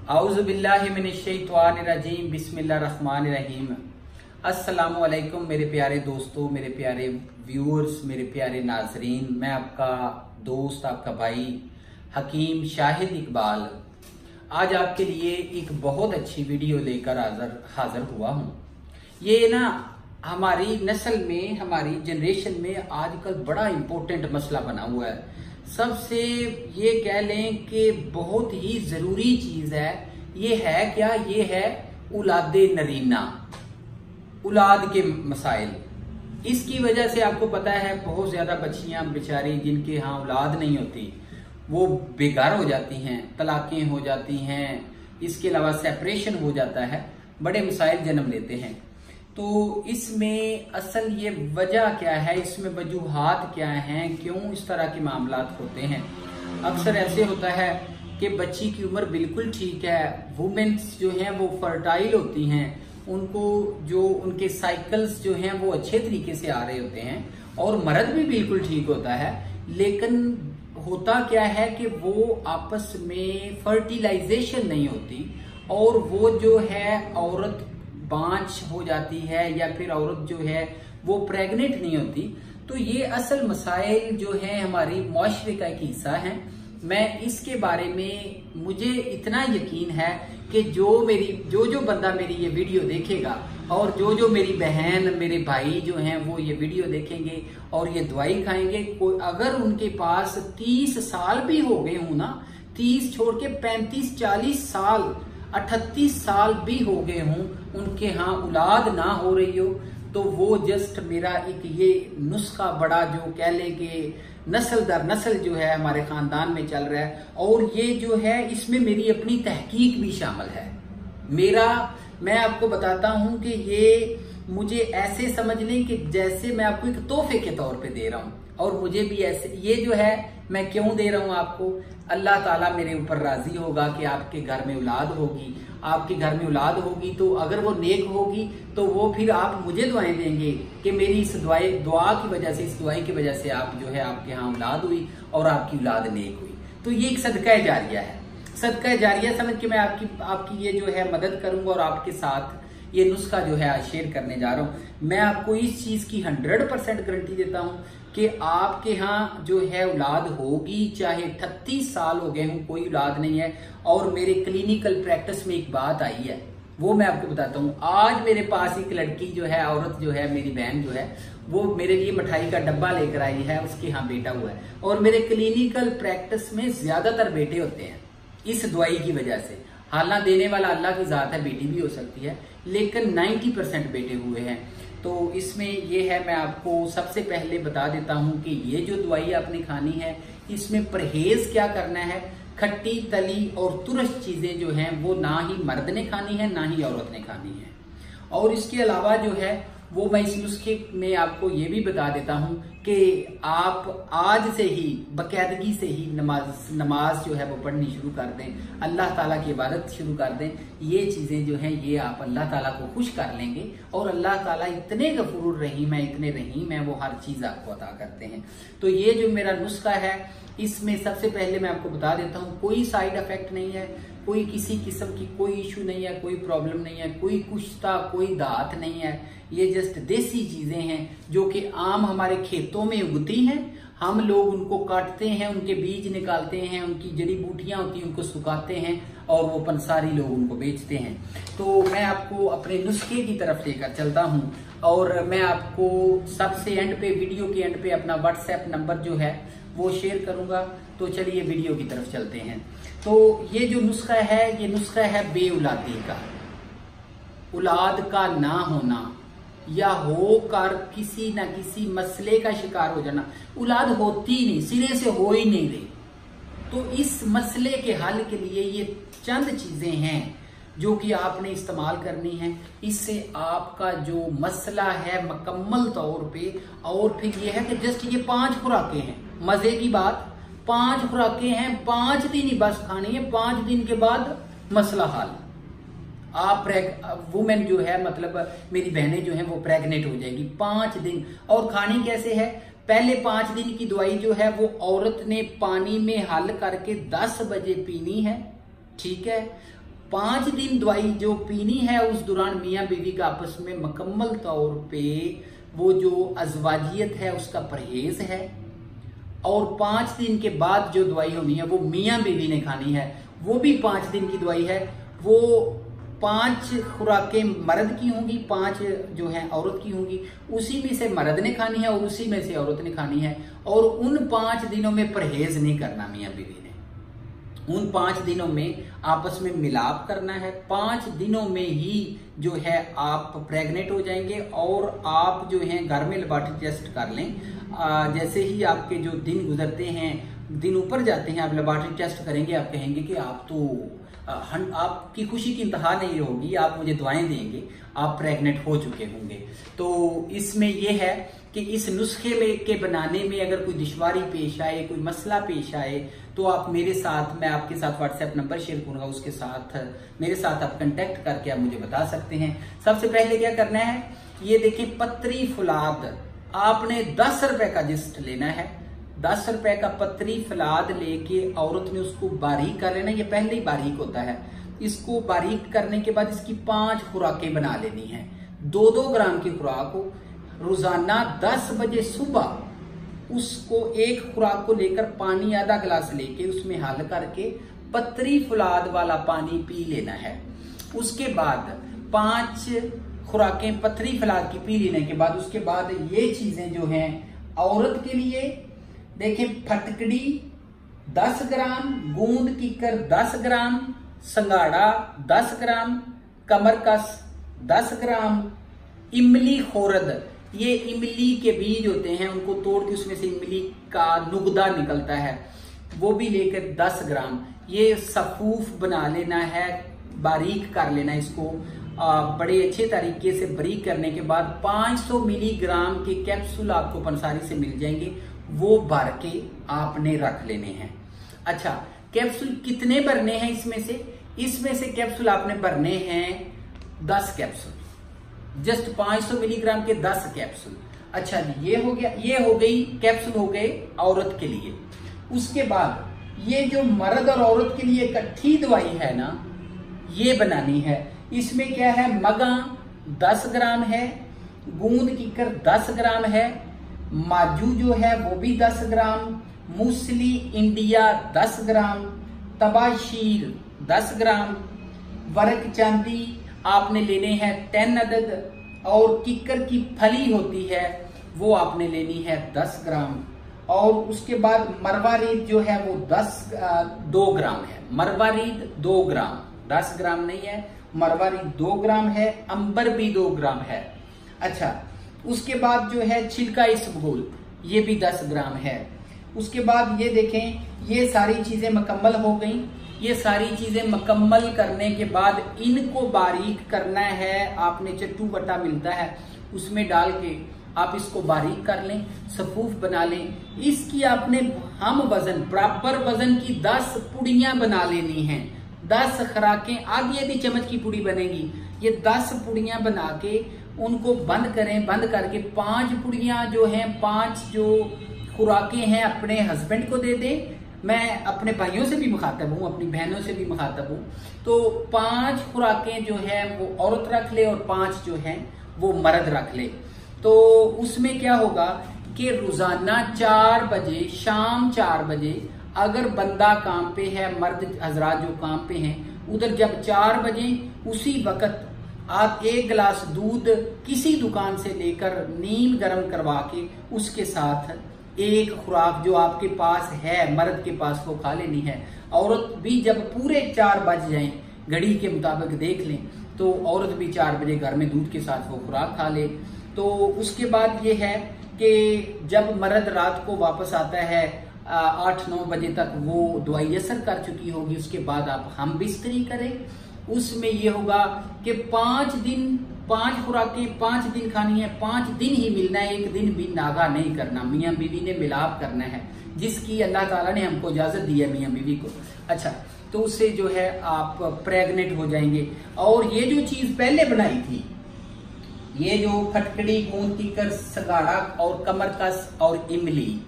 औज़ुबिल्लाहिमिनश्शैतानिर्रजीम बिस्मिल्लाहिर्रहमानिर्रहीम। अस्सलामु अलैकुम मेरे प्यारे दोस्तों, मेरे प्यारे व्यूअर्स, मेरे प्यारे नाजरीन। मैं आपका दोस्त, आपका भाई हकीम शाहिद इकबाल आज आपके लिए एक बहुत अच्छी वीडियो लेकर हाजिर हुआ हूँ। ये ना हमारी नस्ल में, हमारी जनरेशन में आजकल बड़ा इम्पोर्टेंट मसला बना हुआ है। सबसे ये कह लें कि बहुत ही जरूरी चीज है। ये है क्या? ये है औलादे नरीना, औलाद के मसाइल। इसकी वजह से आपको पता है बहुत ज्यादा बच्चियां बेचारी जिनके यहाँ औलाद नहीं होती वो बेघर हो जाती हैं, तलाकें हो जाती हैं, इसके अलावा सेपरेशन हो जाता है, बड़े मसाइल जन्म लेते हैं। तो इसमें असल ये वजह क्या है, इसमें वजूहात क्या हैं, क्यों इस तरह के मामलात होते हैं? अक्सर ऐसे होता है कि बच्ची की उम्र बिल्कुल ठीक है, वुमेन्स जो हैं वो फर्टाइल होती हैं, उनको जो उनके साइकिल्स जो हैं वो अच्छे तरीके से आ रहे होते हैं और मर्द भी बिल्कुल ठीक होता है, लेकिन होता क्या है कि वो आपस में फर्टिलाइजेशन नहीं होती और वो जो है औरत बांझ हो जाती है या फिर औरत जो है वो प्रेग्नेंट नहीं होती। तो ये असल मसाइल जो है हमारी मुआशरे का एक हिस्सा है। मैं इसके बारे में, मुझे इतना यकीन है कि जो बंदा मेरी ये वीडियो देखेगा और जो मेरी बहन, मेरे भाई जो हैं वो ये वीडियो देखेंगे और ये दवाई खाएंगे, अगर उनके पास 30 साल भी हो गए हों ना, 30 छोड़ के 35, 40 साल, 38 साल भी हो गए हों, उनके यहाँ औलाद ना हो रही हो, तो वो जस्ट मेरा एक ये नुस्खा बड़ा जो कह ले कि नस्ल दर नस्ल जो है हमारे खानदान में चल रहा है। और ये जो है इसमें मेरी अपनी तहकीक भी शामिल है। मैं आपको बताता हूं कि ये मुझे ऐसे समझ लें कि जैसे मैं आपको एक तोहफे के तौर पे दे रहा हूं, और मुझे भी ऐसे, ये जो है मैं क्यों दे रहा हूं आपको, अल्लाह ताला मेरे ऊपर राजी होगा कि आपके घर में औलाद होगी। आपके घर में औलाद होगी तो अगर वो नेक होगी तो वो फिर आप मुझे दुआएं देंगे कि मेरी इस दुआ की वजह से, इस दुआई की वजह से आप जो है आपके यहाँ औलाद हुई और आपकी औलाद नेक हुई। तो ये एक सदका जारिया है। सदका जारिया समझ के मैं आपकी ये जो है मदद करूंगा और आपके साथ ये नुस्खा जो है आज शेयर करने जा रहा हूं। मैं आपको इस चीज की 100% गारंटी देता हूं कि आपके यहाँ जो है औलाद होगी, चाहे 38 साल हो गए हों, कोई औलाद नहीं है। और मेरे क्लिनिकल प्रैक्टिस में एक बात आई है, वो मैं आपको बताता हूँ। आज मेरे पास एक लड़की जो है, औरत जो है, मेरी बहन जो है, वो मेरे लिए मिठाई का डब्बा लेकर आई है, उसके यहाँ बेटा हुआ है। और मेरे क्लिनिकल प्रैक्टिस में ज्यादातर बेटे होते हैं इस दवाई की वजह से। हालांकि देने वाला अल्लाह की जात है, बेटी भी हो सकती है, लेकिन 90% बेटे हुए हैं। तो इसमें ये है, मैं आपको सबसे पहले बता देता हूं कि ये जो दवाई आपने खानी है इसमें परहेज क्या करना है। खट्टी, तली और तुरश चीजें जो हैं वो ना ही मर्द ने खानी है ना ही औरत ने खानी है। और इसके अलावा जो है वो मैं इस नुस्खे में आपको ये भी बता देता हूं कि आप आज से ही बाकायदगी से ही नमाज जो है वो पढ़नी शुरू कर दें, अल्लाह ताला की इबादत शुरू कर दें। ये चीजें जो हैं ये आप अल्लाह ताला को खुश कर लेंगे और अल्लाह ताला इतने गफूर रहीम है, इतने रहीम है, वो हर चीज आपको अता करते हैं। तो ये जो मेरा नुस्खा है इसमें सबसे पहले मैं आपको बता देता हूँ, कोई साइड इफेक्ट नहीं है, कोई किसी किस्म की कोई इशू नहीं है, कोई प्रॉब्लम नहीं है, कोई कुश्ता, कोई दात नहीं है। ये जस्ट देसी चीजें हैं जो कि आम हमारे खेतों में उगती हैं। हम लोग उनको काटते हैं, उनके बीज निकालते हैं, उनकी जड़ी बूटियां होती हैं उनको सुखाते हैं और वो पंसारी लोग उनको बेचते हैं। तो मैं आपको अपने नुस्खे की तरफ लेकर चलता हूँ और मैं आपको सबसे एंड पे, वीडियो के एंड पे अपना व्हाट्सएप नंबर जो है वो शेयर करूंगा। तो चलिए वीडियो की तरफ चलते हैं। तो ये जो नुस्खा है ये नुस्खा है बेऔलादी का। औलाद का ना होना या होकर किसी ना किसी मसले का शिकार हो जाना, औलाद होती ही नहीं, सिरे से हो ही नहीं रही। तो इस मसले के हल के लिए ये चंद चीजें हैं जो कि आपने इस्तेमाल करनी है। इससे आपका जो मसला है मुकम्मल तौर पे, और फिर ये है कि जस्ट ये 5 खुराकें हैं। मजे की बात, 5 खुराकें हैं, 5 दिन ही बस खानी है, 5 दिन के बाद मसला हल। आप वुमेन जो है, मतलब मेरी बहनें जो हैं वो प्रेग्नेंट हो जाएगी 5 दिन। और खानी कैसे है? पहले 5 दिन की दवाई जो है वो औरत ने पानी में हल करके 10 बजे पीनी है, ठीक है। 5 दिन दवाई जो पीनी है उस दौरान मियाँ बीवी का आपस में मुकम्मल तौर पे वो जो अज़वाजियत है उसका परहेज है, और 5 दिन के बाद जो दवाई होनी है वो मियाँ बीवी ने खानी है, वो भी 5 दिन की दवाई है। वो 5 खुराकें मर्द की होंगी, 5 जो है औरत की होंगी, उसी में से मर्द ने खानी है और उसी में से औरत ने खानी है। और उन 5 दिनों में परहेज नहीं करना मियाँ बीवी ने, उन 5 दिनों में आपस में मिलाप करना है। 5 दिनों में ही जो है आप प्रेग्नेंट हो जाएंगे। और आप जो है घर में लेबोरेटरी टेस्ट कर लें, जैसे ही आपके जो दिन गुजरते हैं, दिन ऊपर जाते हैं, आप लेबोरेटरी टेस्ट करेंगे, आप कहेंगे कि आप तो आपकी खुशी की इंतहा नहीं होगी, आप मुझे दवाएं देंगे, आप प्रेग्नेंट हो चुके होंगे। तो इसमें यह है कि इस नुस्खे के बनाने में अगर कोई दुश्वारी पेश आए, कोई मसला पेश आए, तो आप मेरे साथ, मैं आपके साथ व्हाट्सएप नंबर शेयर करूंगा, उसके साथ मेरे साथ आप कांटेक्ट करके आप मुझे बता सकते हैं। सबसे पहले क्या करना है, ये देखिए पतरी फुलाद आपने 10 रुपए का जिस्ट लेना है। 10 रुपए का पतरी फलाद लेके औरत ने उसको बारीक कर लेना, ये पहले ही बारीक होता है। इसको बारीक करने के बाद इसकी 5 खुराकें बना लेनी है। 2-2 ग्राम की खुराक हो, रोजाना 10 बजे सुबह उसको एक खुराक को लेकर पानी आधा गिलास लेके उसमें हल करके पतरी फुलाद वाला पानी पी लेना है। उसके बाद 5 खुराकें पतरी फलाद की पी लेने के बाद उसके बाद ये चीजें जो हैं औरत के लिए, देखें फटकड़ी 10 ग्राम, गूंद कीकर 10 ग्राम, संगाड़ा 10 ग्राम, कमरकस 10 ग्राम, इमली खोरद, ये इमली के बीज होते हैं, उनको तोड़ के उसमें से इमली का नुगदा निकलता है, वो भी लेकर 10 ग्राम। ये सफूफ बना लेना है, बारीक कर लेना इसको। बड़े अच्छे तरीके से बारीक करने के बाद 500 मिलीग्राम के कैप्सूल आपको पंसारी से मिल जाएंगे, वो भर के आपने रख लेने हैं। अच्छा, कैप्सूल कितने भरने हैं इसमें से कैप्सूल आपने भरने हैं 10 कैप्सूल, जस्ट 500 मिलीग्राम के 10 कैप्सूल। अच्छा जी, ये हो गया, ये हो गई कैप्सूल, हो गए औरत के लिए। उसके बाद ये जो मर्द और औरत के लिए इकट्ठी दवाई है ना, ये बनानी है। इसमें क्या है, मगा 10 ग्राम है, गूंद कीकर 10 ग्राम है, माजू जो है वो भी 10 ग्राम, मूसली इंडिया 10 ग्राम, तबाशीर 10 ग्राम, वर्क चांदी आपने लेने हैं 10 अदद, और किकर की फली होती है वो आपने लेनी है 10 ग्राम। और उसके बाद मरवारीद जो है वो 2 ग्राम है। मरवारीद 2 ग्राम, 10 ग्राम नहीं है, मरवारीद 2 ग्राम है, अंबर भी 2 ग्राम है। अच्छा, उसके बाद जो है छिलका इसबगोल, ये भी 10 ग्राम है। उसके बाद ये देखें, ये सारी चीजें मुकम्मल हो गई। ये सारी चीजें मुकम्मल करने के बाद इनको बारीक करना है। आपने चट्टू बट्टा मिलता है, उसमें डाल के आप इसको बारीक कर लें, सफूफ बना लें। इसकी आपने हम वजन, बराबर वजन की 10 पुड़ियां बना लेनी हैं। 10 खुराकें, आधी चम्मच की पुड़ी बनेगी। ये 10 पुड़ियां बना के उनको बंद करें। बंद करके 5 पुड़ियां जो हैं, 5 जो खुराकें हैं अपने हस्बैंड को दे दें। मैं अपने भाइयों से भी मुखातब हूँ, अपनी बहनों से भी मुखातब हूँ। तो 5 खुराकें जो है वो औरत रख ले और 5 जो है वो मर्द रख ले। तो उसमें क्या होगा कि रोजाना 4 बजे, शाम 4 बजे, अगर बंदा काम पे है, मर्द हजरात जो काम पे हैं, उधर जब 4 बजे उसी वक्त आप 1 गिलास दूध किसी दुकान से लेकर नीम गर्म करवा के उसके साथ एक खुराक जो आपके पास है, मर्द के पास, वो खा लेनी है। औरत भी जब पूरे 4 बज जाएं, घड़ी के मुताबिक देख लें, तो औरत भी 4 बजे घर में दूध के साथ वो खुराक खा ले। तो उसके बाद ये है कि जब मर्द रात को वापस आता है 8-9 बजे तक, वो दवाई असर कर चुकी होगी। उसके बाद आप हम बिस्तरी करें। उसमें ये होगा कि 5 दिन 5 खुराकें 5 दिन खानी है, 5 दिन ही मिलना है, 1 दिन भी नागा नहीं करना। मियाँ बीवी ने मिलाप करना है, जिसकी अल्लाह ताला ने हमको इजाजत दी है मियाँ बीवी को। अच्छा, तो उससे जो है आप प्रेग्नेंट हो जाएंगे। और ये जो चीज पहले बनाई थी, ये जो फटकड़ी, गूंद कीकर, सगाड़ा और कमरकस और इमली,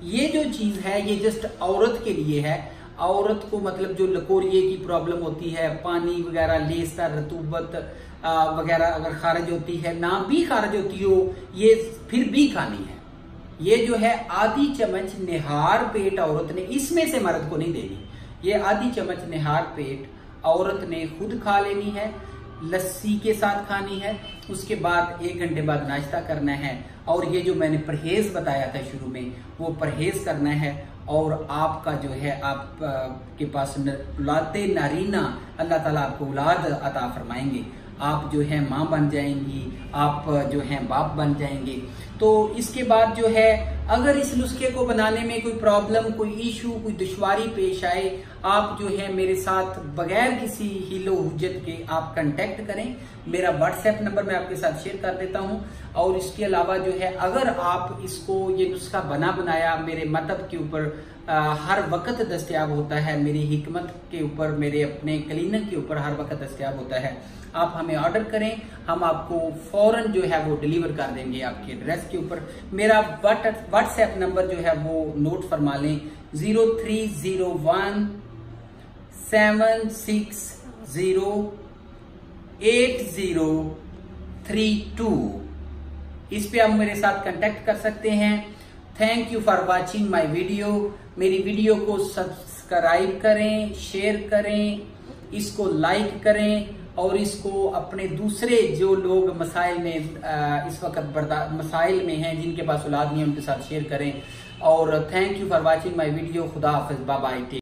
ये जो चीज है ये जस्ट औरत के लिए है। औरत को मतलब जो लकोरिये की प्रॉब्लम होती है, पानी वगैरह, लेसदार रतूबत वगैरह अगर खारिज होती है, ना भी खारिज होती हो, ये फिर भी खानी है। ये जो है आधी चम्मच निहार पेट औरत ने, इसमें से मर्द को नहीं देनी, ये आधी चम्मच निहार पेट औरत ने खुद खा लेनी है, लस्सी के साथ खानी है। उसके बाद 1 घंटे बाद नाश्ता करना है। और ये जो मैंने परहेज बताया था शुरू में, वो परहेज करना है। और आपका जो है आप के पास औलादे नारीना, अल्लाह ताला आपको औलाद अता फरमाएंगे। आप जो है माँ बन जाएंगी, आप जो है बाप बन जाएंगे। तो इसके बाद जो है अगर इस नुस्खे को बनाने में कोई प्रॉब्लम, कोई इशू, कोई दुश्वारी पेश आए, आप जो है मेरे साथ बगैर किसी हीलो हुज्जत के आप कांटेक्ट करें। मेरा व्हाट्सएप नंबर मैं आपके साथ शेयर कर देता हूं। और इसके अलावा जो है अगर आप इसको, ये नुस्खा बना बनाया मेरे मतब के ऊपर हर वक्त दस्तयाब होता है, मेरी हिकमत के ऊपर, मेरे अपने क्लिनिक के ऊपर हर वक्त दस्तयाब होता है, आप हमें ऑर्डर करें, हम आपको फौरन जो है वो डिलीवर कर देंगे आपके एड्रेस के ऊपर। मेरा व्हाट्सएप नंबर जो है वो नोट फरमा लें, 0301 760 8032। इस पे आप मेरे साथ कांटेक्ट कर सकते हैं। Thank you for watching my video. मेरी वीडियो को सब्सक्राइब करें, शेयर करें, इसको लाइक करें और इसको अपने दूसरे जो लोग मसाइल में इस वक्त मसाइल में हैं, जिनके पास औलाद नहीं है, उनके साथ शेयर करें। और thank you for watching my video. खुदा हाफिज, बाय बाय।